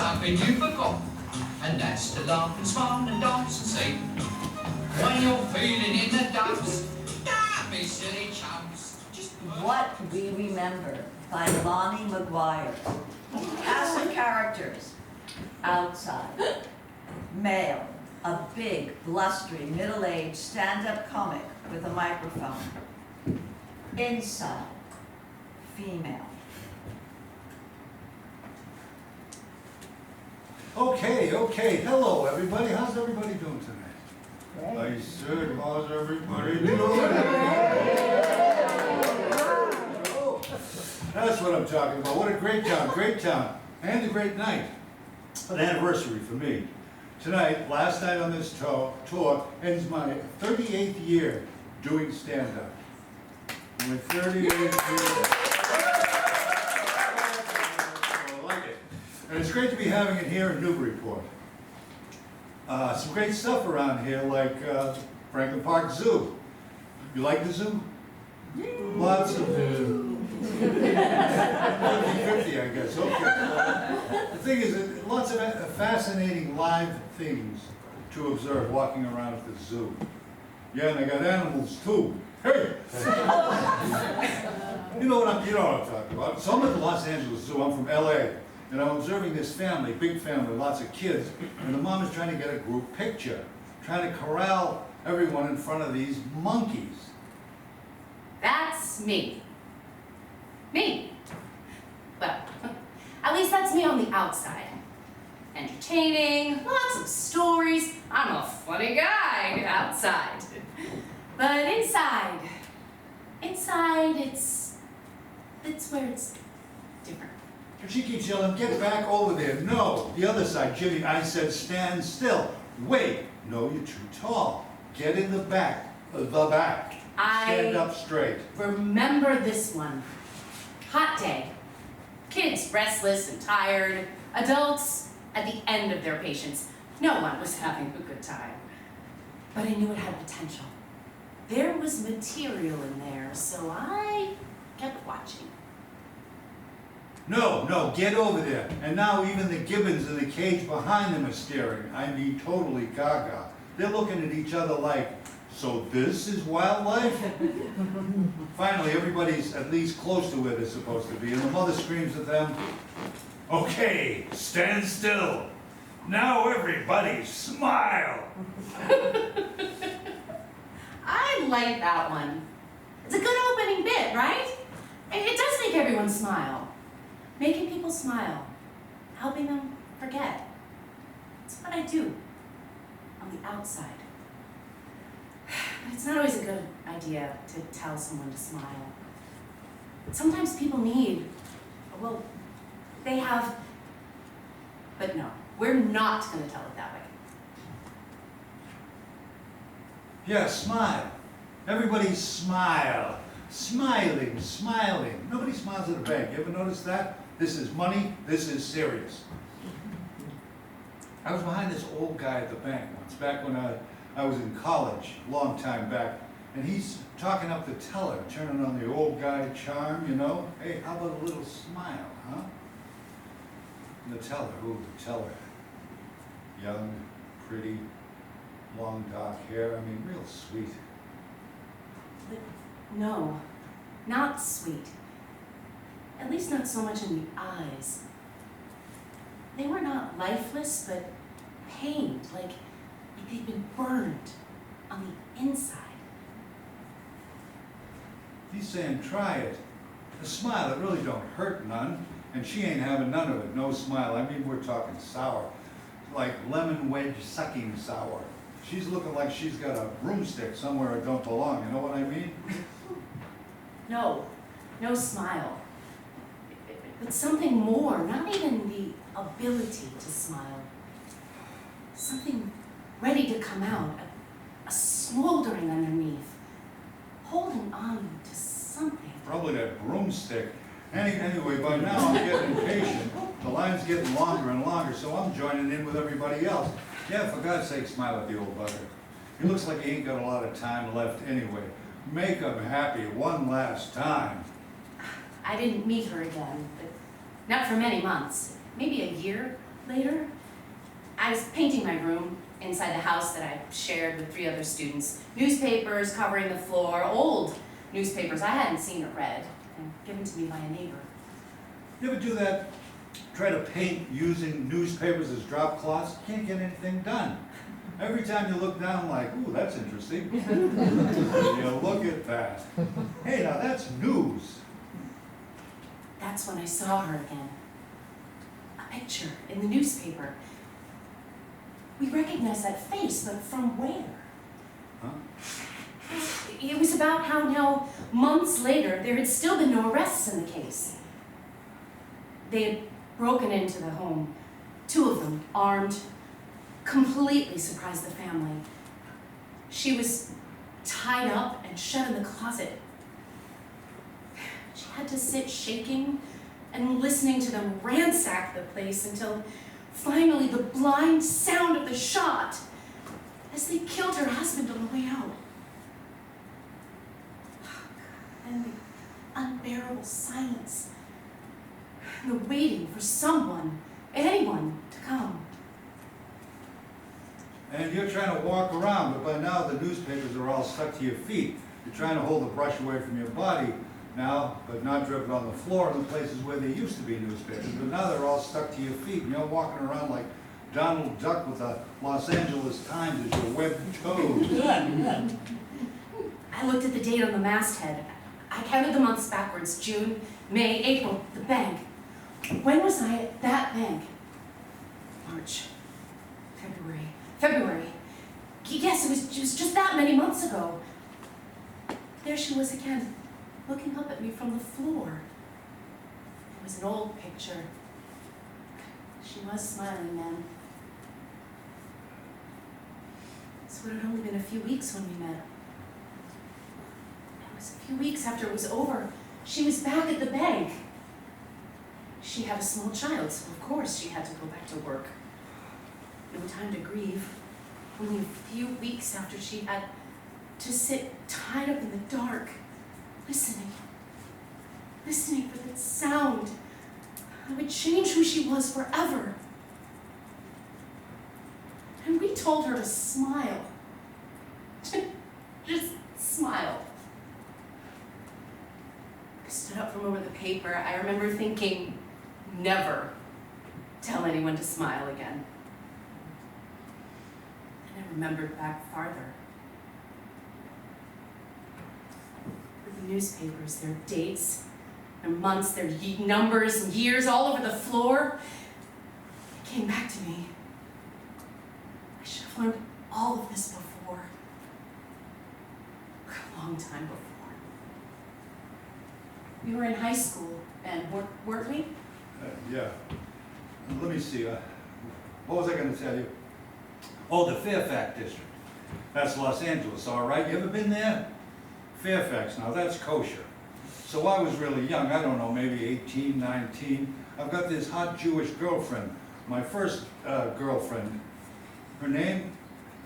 something you forgot, and that's to laugh and smile and dance and sing. When you're feeling in the dumps, don't be silly chumps. Just What We Remember by Lonnie McGuire. Cast of characters. Outside. Male, a big, blustering, middle-aged, stand-up comic with a microphone. Inside. Female. Okay. Hello, everybody. How's everybody doing tonight? I said, how's everybody doing? Oh, that's what I'm talking about. What a great town, and a great night. An anniversary for me. Tonight, last night on this tour, ends my 38th year doing stand-up. My 38th year. I like it. And it's great to be having it here in Newburyport. Some great stuff around here, like Franklin Park Zoo. You like the zoo? Lots of 50-50, I guess. Okay. The thing is, lots of fascinating live things to observe walking around at the zoo. Yeah, and they got animals too. Hey! You know what I'm talking about. So I'm at the Los Angeles Zoo. I'm from LA. And I'm observing this family, big family, lots of kids, and the mom is trying to get a group picture, trying to corral everyone in front of these monkeys. That's me. Me. Well, at least that's me on the outside. Entertaining, lots of stories. I'm a funny guy outside. But inside, it's where it's different. And she keeps yelling, get back over there. No, the other side. Jimmy, I said stand still. Wait, no, you're too tall. Get in the back. The back. Stand up straight. Remember this one. Hot day. Kids restless and tired. Adults at the end of their patience. No one was having a good time. But I knew it had potential. There was material in there, so I kept watching. No, get over there. And now even the gibbons in the cage behind them are staring. I mean, totally gaga. They're looking at each other like, so this is wildlife? Finally, everybody's at least close to where they're supposed to be, and the mother screams at them, okay, stand still. Now everybody smile. I like that one. It's a good opening bit, right? It does make everyone smile. Making people smile, helping them forget. It's what I do on the outside. But it's not always a good idea to tell someone to smile. Sometimes people need, well, they have, but no, we're not going to tell it that way. Yeah, smile. Everybody smile. Smiling. Nobody smiles at a bank. You ever notice that? This is money, this is serious. I was behind this old guy at the bank once, back when I was in college, long time back, and he's talking up the teller, turning on the old guy charm, you know? Hey, how about a little smile, huh? And the teller, the teller. Young, pretty, long dark hair, I mean, real sweet. No, not sweet. At least not so much in the eyes. They were not lifeless, but pained, like they'd been burned on the inside. He's saying, try it. A smile, it really don't hurt none. And she ain't having none of it, no smile. I mean, we're talking sour. Like lemon wedge sucking sour. She's looking like she's got a broomstick somewhere it don't belong, you know what I mean? No smile. But something more, not even the ability to smile. Something ready to come out, a smoldering underneath, holding on to something. Probably that broomstick. Anyway, by now I'm getting impatient. The line's getting longer and longer, so I'm joining in with everybody else. Yeah, for God's sake, smile at the old bugger. He looks like he ain't got a lot of time left anyway. Make him happy one last time. I didn't meet her again, but not for many months. Maybe a year. Later, I was painting my room inside the house that I shared with 3 other students. Newspapers covering the floor, old newspapers I hadn't seen or read, and given to me by a neighbor. You ever do that? Try to paint using newspapers as drop cloths? Can't get anything done. Every time you look down, like, ooh, that's interesting. You look at that. Hey, now that's news. That's when I saw her again. A picture in the newspaper. We recognized that face, but from where? Huh? It was about how now, months later, there had still been no arrests in the case. They had broken into the home, 2 of them, armed, completely surprised the family. She was tied up and shut in the closet. She had to sit shaking and listening to them ransack the place until finally the blind sound of the shot as they killed her husband on the way out. And the unbearable silence, and the waiting for someone, anyone, to come. And you're trying to walk around, but by now the newspapers are all stuck to your feet. You're trying to hold the brush away from your body now, but not dripping on the floor in the places where there used to be newspapers. But now they're all stuck to your feet, and you're walking around like Donald Duck with the Los Angeles Times as your webbed toes. I looked at the date on the masthead. I counted the months backwards: June, May, April, the bank. When was I at that bank? March, February. Yes, it was just that many months ago. There she was again, looking up at me from the floor. It was an old picture. She was smiling then. So it had only been a few weeks when we met. It was a few weeks after it was over. She was back at the bank. She had a small child, so of course she had to go back to work. No time to grieve. Only a few weeks after she had to sit tied up in the dark, listening for that sound that would change who she was forever. And we told her to smile. Just smile. I stood up from over the paper. I remember thinking, never tell anyone to smile again. And I remembered back farther. The newspapers, their dates, their months, their numbers and years all over the floor. It came back to me. I should have learned all of this before. A long time before. We were in high school, and weren't we? Yeah. Let me see. What was I going to tell you? Oh, the Fairfax district. That's Los Angeles, all right? You ever been there? Fairfax, now that's kosher. So I was really young, I don't know, maybe 18, 19. I've got this hot Jewish girlfriend, my first girlfriend. Her name,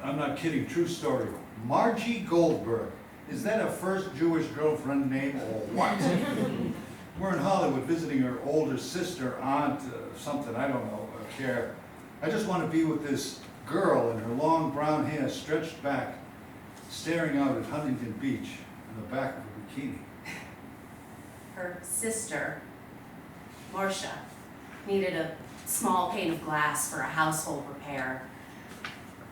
I'm not kidding, true story, Margie Goldberg. Is that a first Jewish girlfriend name or what? We're in Hollywood visiting her older sister, aunt, something, I don't know, care. I just want to be with this girl and her long brown hair stretched back, staring out at Huntington Beach in the back of a bikini. Her sister, Marcia, needed a small pane of glass for a household repair.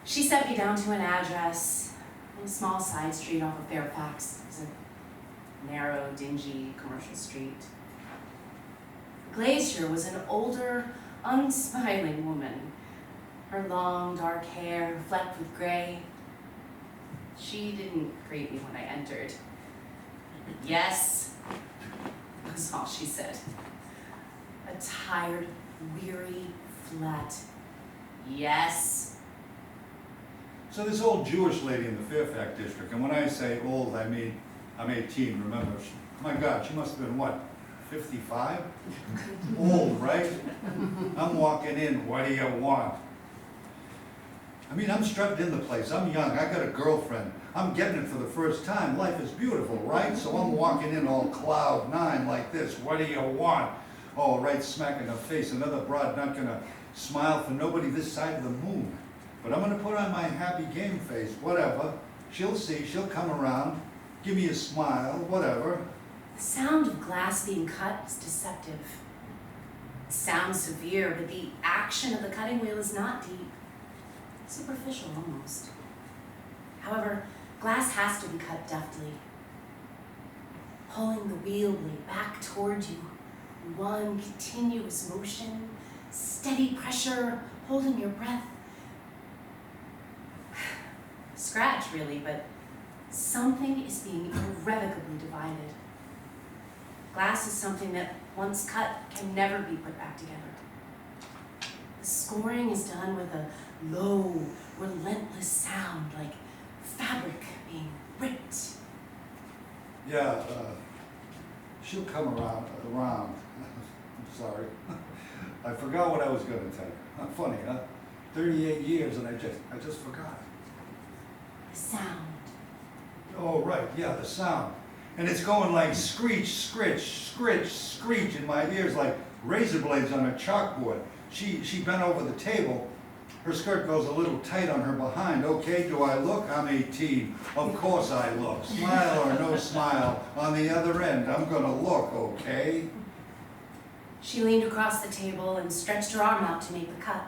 She sent me down to an address on a small side street off of Fairfax. It was a narrow, dingy commercial street. Glacier was an older, unsmiling woman. Her long, dark hair flecked with gray. She didn't greet me when I entered. Yes, was all she said. A tired, weary, flat yes. So this old Jewish lady in the Fairfax district, and when I say old, I mean, I'm 18, remember, my God, she must have been what, 55? Old, right? I'm walking in, what do you want? I mean, I'm strutting in the place, I'm young, I got a girlfriend, I'm getting it for the first time, life is beautiful, right? So I'm walking in all cloud nine like this, what do you want? Oh, right smack in her face, another broad not gonna smile for nobody this side of the moon. But I'm gonna put on my happy game face, whatever. She'll see, she'll come around, give me a smile, whatever. The sound of glass being cut is deceptive. It sounds severe, but the action of the cutting wheel is not deep. Superficial almost. However, glass has to be cut deftly. Pulling the wheel blade back toward you in one continuous motion, steady pressure, holding your breath. Scratch, really, but something is being irrevocably divided. Glass is something that, once cut, can never be put back together. The scoring is done with a low, relentless sound, like fabric being ripped. Yeah, she'll come around. I'm sorry. I forgot what I was gonna tell you. Funny, huh? 38 years and I just forgot. The sound. Oh, right, yeah, the sound. And it's going like screech, scritch, scritch, screech in my ears like razor blades on a chalkboard. She bent over the table. Her skirt goes a little tight on her behind. Okay, do I look? I'm 18. Of course I look. Smile or no smile. On the other end, I'm gonna look, okay? She leaned across the table and stretched her arm out to make the cut.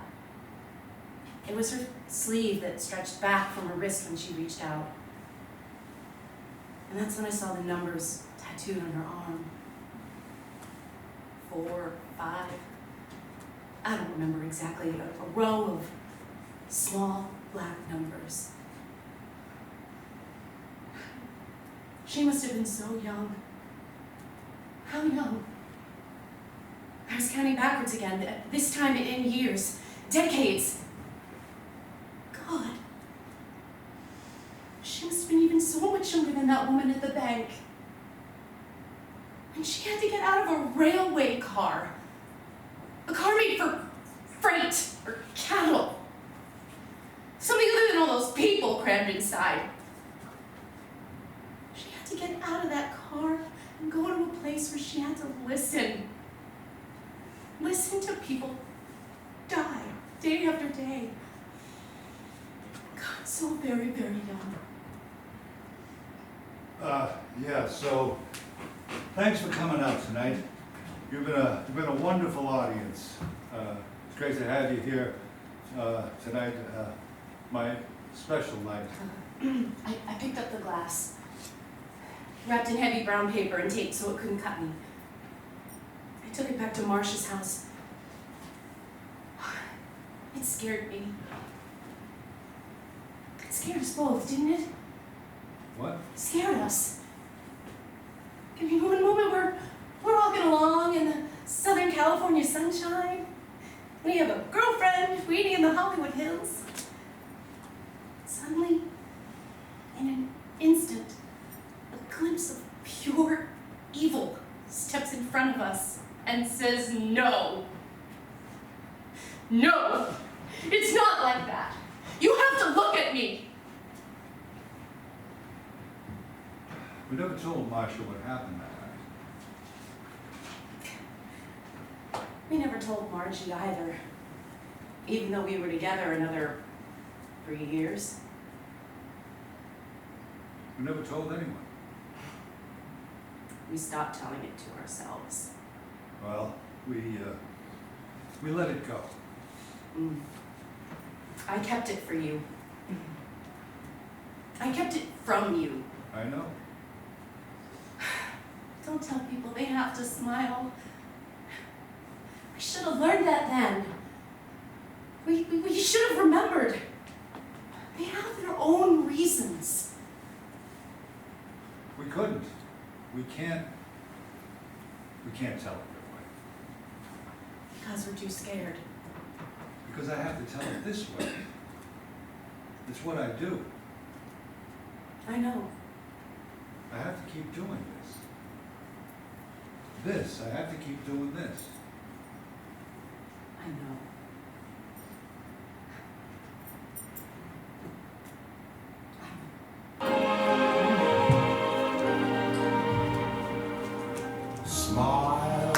It was her sleeve that stretched back from her wrist when she reached out. And that's when I saw the numbers tattooed on her arm. 4, 5, I don't remember exactly, a row of small black numbers. She must have been so young. How young? I was counting backwards again, this time in years, decades. God. She must have been even so much younger than that woman at the bank. And she had to get out of a railway car. A car made for freight or cattle. Something other than all those people crammed inside. She had to get out of that car and go to a place where she had to listen. Listen to people die day after day. God, so very, very young. Yeah, so thanks for coming out tonight. You've been a wonderful audience. It's great to have you here tonight, my special night. I picked up the glass, wrapped in heavy brown paper and tape so it couldn't cut me. I took it back to Marcia's house. It scared me. It scared us both, didn't it? What? It scared us. I mean, one moment we're walking along in the Southern California sunshine. We have a girlfriend waiting in the Hollywood Hills. Suddenly, in an instant, a glimpse of pure evil steps in front of us and says, no. No, it's not like that. You have to look at me. We never told Marcia what happened that night. We never told Margie either, even though we were together another 3 years. We never told anyone. We stopped telling it to ourselves. Well, we let it go. I kept it for you. I kept it from you. I know. Don't tell people they have to smile. I should have learned that then. We should have remembered. They have their own reasons. We couldn't. We can't tell it that way. Because we're too scared. Because I have to tell it this way. It's what I do. I know. I have to keep doing this. I have to keep doing this. I know. Smile.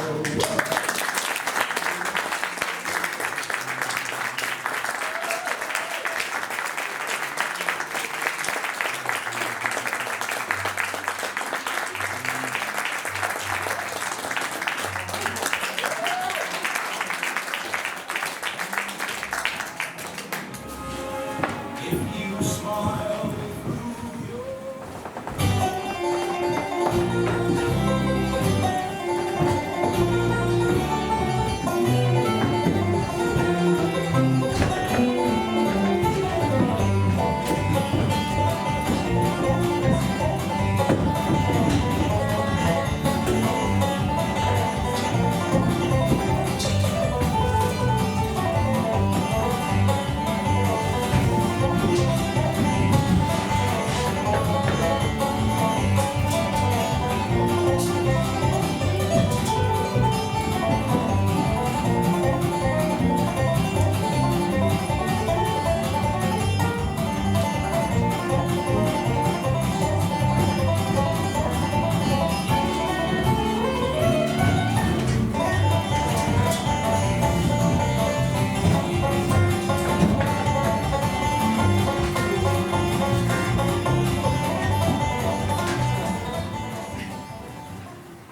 if you smile.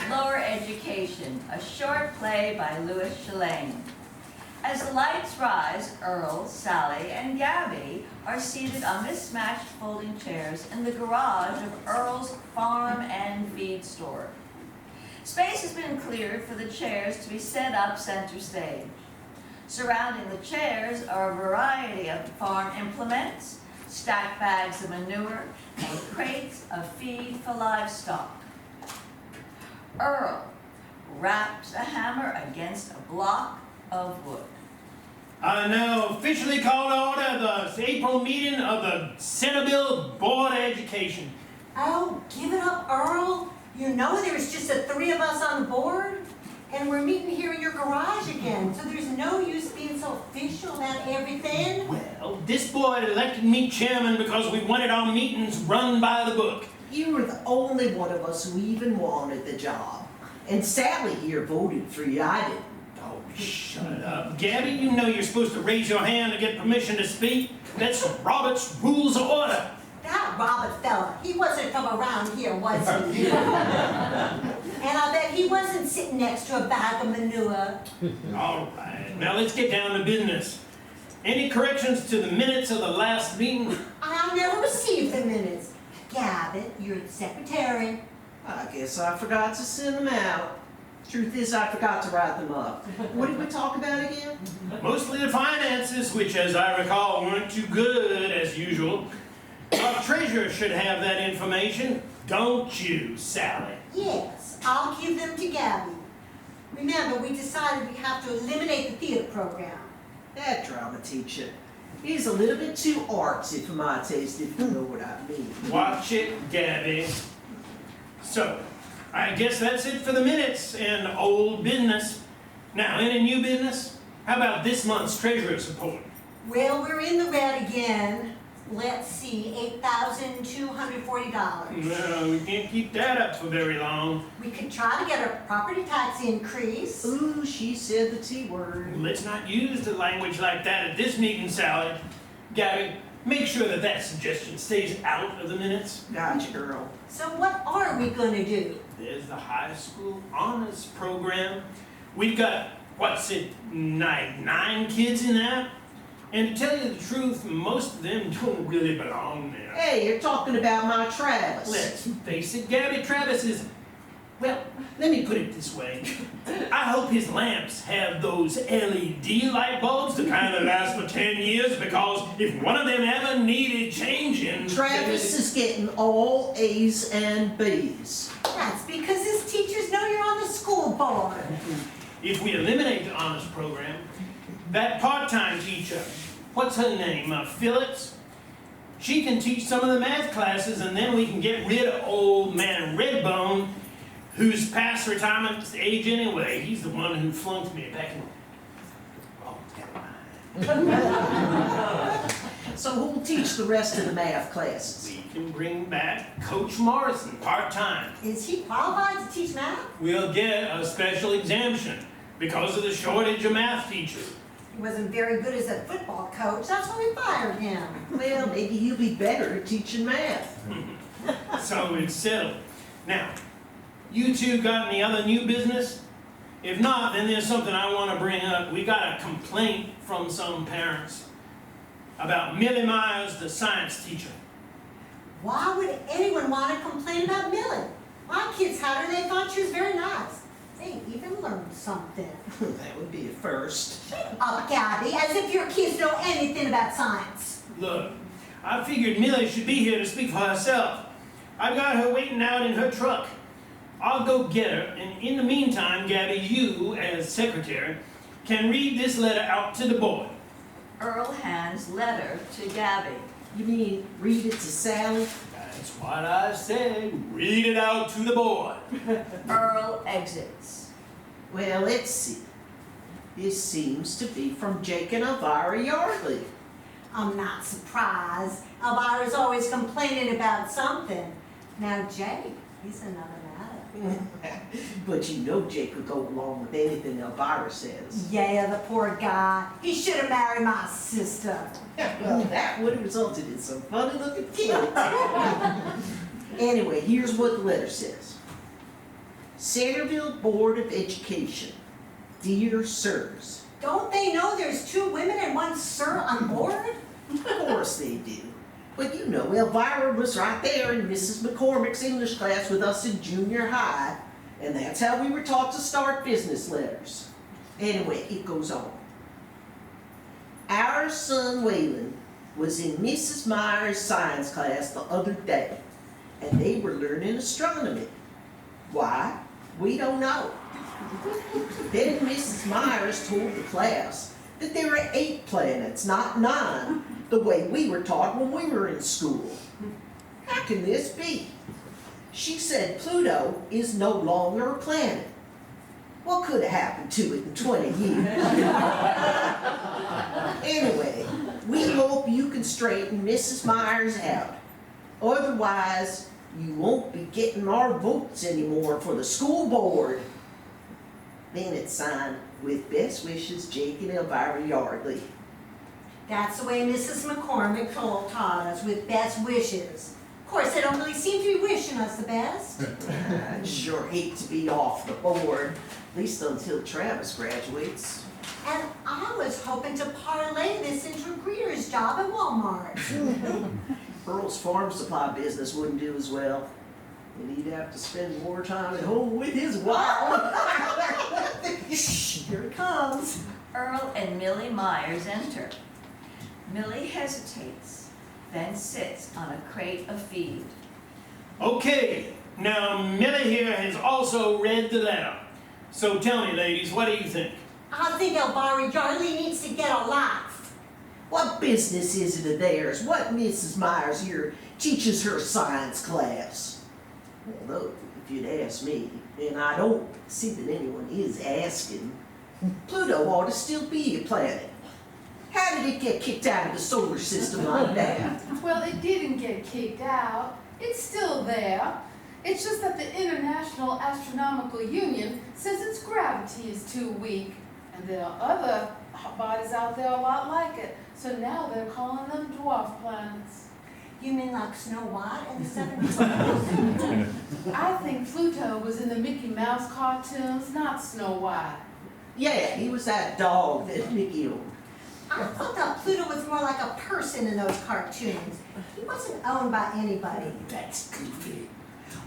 Lower Education, a short play by Louis Chalane. As the lights rise, Earl, Sally, and Gabby are seated on mismatched folding chairs in the garage of Earl's farm and feed store. Space has been cleared for the chairs to be set up center stage. Surrounding the chairs are a variety of farm implements, stacked bags of manure, and crates of feed for livestock. Earl raps a hammer against a block of wood. I now officially call to order the April meeting of the Centerville Board of Education. Oh, give it up, Earl. You know there's just the three of us on the board, and we're meeting here in your garage again, so there's no use being so official about everything. Well, this board elected me chairman because we wanted our meetings run by the book. You were the only one of us who even wanted the job. And Sally here voted for you, I didn't. Oh, shut up. Gabby, you know you're supposed to raise your hand to get permission to speak. That's Robert's Rules of Order. That Robert fella, he wasn't from around here, was he? And I bet he wasn't sitting next to a bag of manure. All right, now let's get down to business. Any corrections to the minutes of the last meeting? I never received the minutes. Gavin, you're the secretary. I guess I forgot to send them out. Truth is, I forgot to write them up. What did we talk about again? Mostly the finances, which as I recall weren't too good as usual. Our treasurer should have that information, don't you, Sally? Yes, I'll give them to Gabby. Remember, we decided we have to eliminate the theater program. That drama teacher. He's a little bit too artsy for my taste, if you know what I mean. Watch it, Gabby. So, I guess that's it for the minutes and old business. Now, any new business? How about this month's treasurer's report? Well, we're in the red again. Let's see, $8,240. No, we can't keep that up for very long. We could try to get a property tax increase. Ooh, she said the T word. Let's not use the language like that at this meeting, Sally. Gabby, make sure that that suggestion stays out of the minutes. Gotcha, girl. So what are we gonna do? There's the high school honors program. We've got, what's it, nine kids in that? And to tell you the truth, most of them don't really belong there. Hey, you're talking about my Travis. Let's face it, Gabby Travis is, well, let me put it this way. I hope his lamps have those LED light bulbs that kind of last for 10 years, because if one of them ever needed changing... Travis is getting all A's and B's. That's because his teachers know you're on the school board. If we eliminate the honors program, that part-time teacher, what's her name, Phillips? She can teach some of the math classes, and then we can get rid of old man Redbone, who's past retirement age anyway. He's the one who flunked me back in... Oh, never mind. So who'll teach the rest of the math classes? We can bring back Coach Morrison, part-time. Is he qualified to teach math? We'll get a special exemption because of the shortage of math teachers. He wasn't very good as a football coach, that's why we fired him. Well, maybe he'll be better at teaching math. So it's settled. Now, you two got any other new business? If not, then there's something I want to bring up. We got a complaint from some parents. about Millie Myers, the science teacher. Why would anyone want to complain about Millie? My kids had her, they thought she was very nice. They even learned something. That would be a first. Shut up, Gabby, as if your kids know anything about science. Look, I figured Millie should be here to speak for herself. I've got her waiting out in her truck. I'll go get her, and in the meantime, Gabby, you, as secretary, can read this letter out to the board. Earl hands letter to Gabby. You mean read it to Sally? That's what I said. Read it out to the board. Earl exits. Well, let's see. This seems to be from Jake and Elvira Yardley. I'm not surprised. Elvira's always complaining about something. Now, Jake, he's another matter. But you know Jake would go along with anything Elvira says. Yeah, the poor guy. He should have married my sister. Well, that would have resulted in some funny looking kids. Anyway, here's what the letter says. Centerville Board of Education. Dear Sirs. Don't they know there's 2 women and 1 sir on board? Of course they do. But you know, Elvira was right there in Mrs. McCormick's English class with us in junior high, and that's how we were taught to start business letters. Anyway, it goes on. Our son Waylon was in Mrs. Myers' science class the other day, and they were learning astronomy. Why? We don't know. Then Mrs. Myers told the class that there are 8 planets, not 9, the way we were taught when we were in school. How can this be? She said Pluto is no longer a planet. What could have happened to it in 20 years? Anyway, we hope you can straighten Mrs. Myers out. Otherwise, you won't be getting our votes anymore for the school board. Then it's signed, with best wishes, Jake and Elvira Yardley. That's the way Mrs. McCormick taught us, with best wishes. Of course, they don't really seem to be wishing us the best. I'd sure hate to be off the board, at least until Travis graduates. And I was hoping to parlay this into a greeter's job at Walmart. Earl's farm supply business wouldn't do as well. And he'd have to spend more time at home with his wife. Shh, here it comes. Earl and Millie Myers enter. Millie hesitates, then sits on a crate of feed. Okay, now Millie here has also read the letter. So tell me, ladies, what do you think? I think Elvira Yardley needs to get a life. What business is it of theirs? What Mrs. Myers here teaches her science class? Although, if you'd ask me, and I don't see that anyone is asking, Pluto ought to still be a planet. How did it get kicked out of the solar system like that? Well, it didn't get kicked out. It's still there. It's just that the International Astronomical Union says its gravity is too weak. And there are other bodies out there a lot like it. So now they're calling them dwarf planets. You mean like Snow White and the 7 Dwarfs? I think Pluto was in the Mickey Mouse cartoons, not Snow White. Yeah, he was that dog that Mickey owned. I thought that Pluto was more like a person in those cartoons. He wasn't owned by anybody. That's goofy.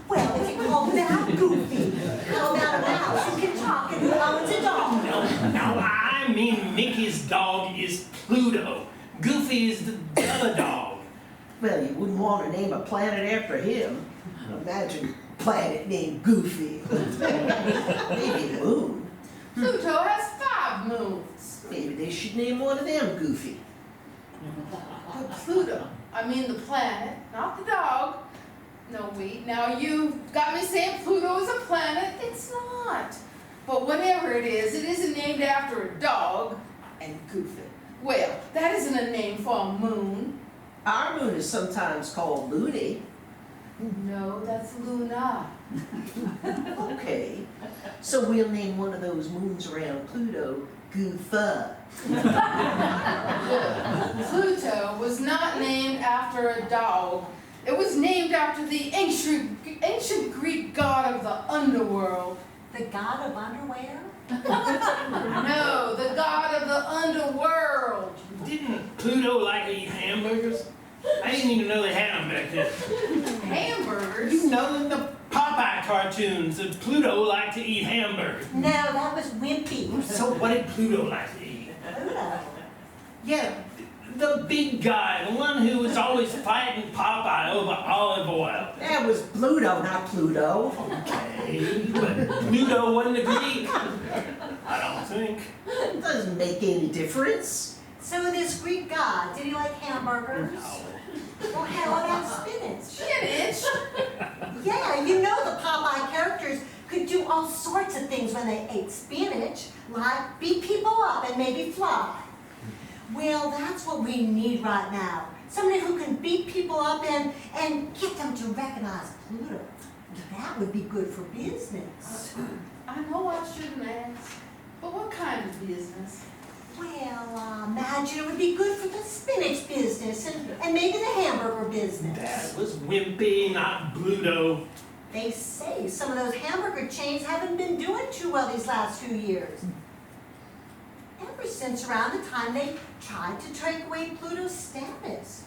Well, if you call that goofy, how about a mouse who can talk and who owns a dog? No, I mean Mickey's dog is Pluto. Goofy is the other dog. Well, you wouldn't want to name a planet after him. Imagine a planet named Goofy. Maybe a moon. Pluto has 5 moons. Maybe they should name one of them Goofy. But Pluto, I mean the planet, not the dog. No, wait, now you got me saying Pluto is a planet. It's not. But whatever it isn't named after a dog and Goofy. Well, that isn't a name for a moon. Our moon is sometimes called Looney. No, that's Luna. Okay, so we'll name one of those moons around Pluto Goofa. Pluto was not named after a dog. It was named after the ancient Greek god of the underworld. The god of underwear? No, the god of the underworld. Didn't Pluto like to eat hamburgers? I didn't even know they had them back then. Hamburgers? You know, in the Popeye cartoons, that Pluto liked to eat hamburgers. No, that was Wimpy. So what did Pluto like to eat? Pluto. Yeah, the big guy, the one who was always fighting Popeye over olive oil. That was Pluto, not Pluto. Okay, but Pluto wasn't a Greek. I don't think. It doesn't make any difference. So this Greek god, did he like hamburgers? No. Well, how about spinach? Spinach? Yeah, you know the Popeye characters could do all sorts of things when they ate spinach, like beat people up and maybe fly. Well, that's what we need right now. Somebody who can beat people up and get them to recognize Pluto. That would be good for business. I know I shouldn't ask, but what kind of business? Well, imagine it would be good for the spinach business and maybe the hamburger business. That was Wimpy, not Pluto. They say some of those hamburger chains haven't been doing too well these last few years. Ever since around the time they tried to take away Pluto's status.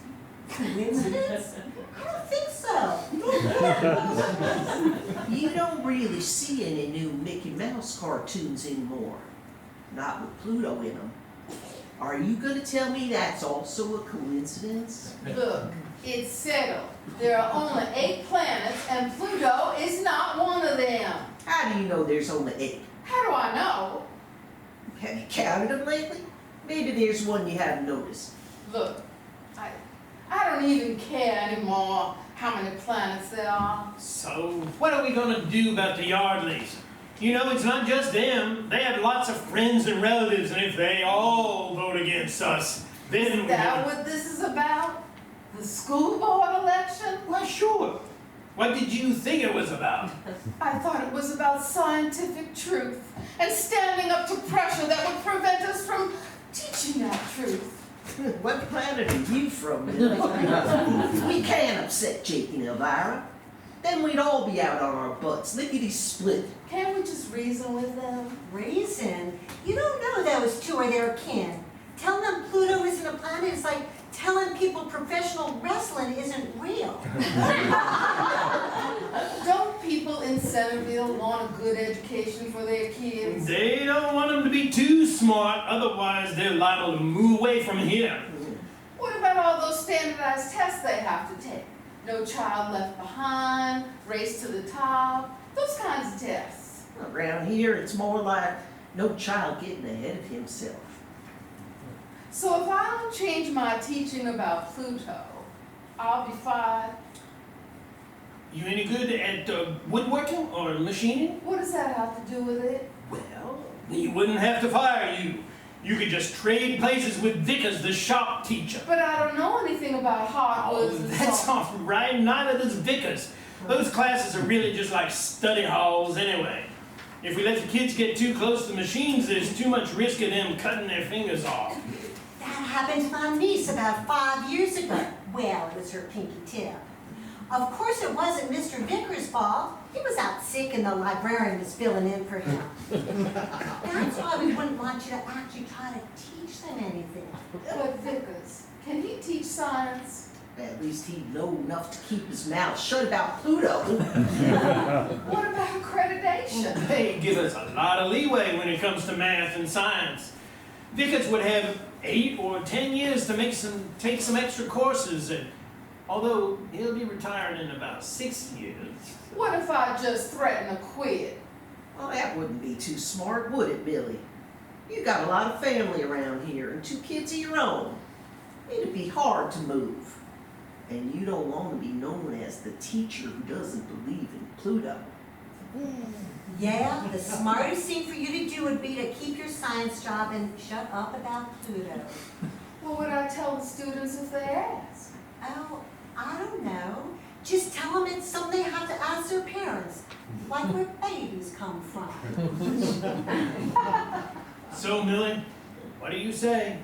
Coincidence? I don't think so. You don't really see any new Mickey Mouse cartoons anymore. Not with Pluto in them. Are you gonna tell me that's also a coincidence? Look, it's settled. There are only 8 planets, and Pluto is not one of them. How do you know there's only 8? How do I know? Have you counted them lately? Maybe there's one you haven't noticed. Look, I don't even care anymore how many planets there are. So, what are we gonna do about the Yardleys? You know, it's not just them. They have lots of friends and relatives, and if they all vote against us, then Is that what this is about? The school board election? Well, sure. What did you think it was about? I thought it was about scientific truth and standing up to pressure that would prevent us from teaching that truth. What planet are you from, Billy? We can't upset Jake and Elvira. Then we'd all be out on our butts, lickety-split. Can't we just reason with them? Reason? You don't know those two are their kin. Telling them Pluto isn't a planet is like telling people professional wrestling isn't real. Don't people in Centerville want a good education for their kids? They don't want them to be too smart, otherwise they're liable to move away from here. What about all those standardized tests they have to take? No child left behind, race to the top, those kinds of tests. Around here, it's more like no child getting ahead of himself. So if I don't change my teaching about Pluto, I'll be fired. You any good at woodworking or machining? What does that have to do with it? Well, he wouldn't have to fire you. You could just trade places with Vickers, the shop teacher. But I don't know anything about hardwoods and That's so. all right. Neither does Vickers. Those classes are really just like study halls anyway. If we let the kids get too close to the machines, there's too much risk of them cutting their fingers off. That happened to my niece about 5 years ago. Well, it was her pinky tip. Of course, it wasn't Mr. Vickers' fault. He was out sick and the librarian was filling in for him. That's why we wouldn't want you to actually try to teach them anything. But Vickers, can he teach science? At least he'd know enough to keep his mouth shut about Pluto. What about accreditation? They give us a lot of leeway when it comes to math and science. Vickers would have 8 or 10 years to take some extra courses, and although he'll be retired in about 6 years. What if I just threaten to quit? Well, that wouldn't be too smart, would it, Billy? You got a lot of family around here and 2 kids of your own. It'd be hard to move. And you don't want to be known as the teacher who doesn't believe in Pluto. Yeah, the smartest thing for you to do would be to keep your science job and shut up about Pluto. What would I tell the students if they ask? Oh, I don't know. Just tell them it's something they have to ask their parents, like where babies come from. So, Millie, what do you say?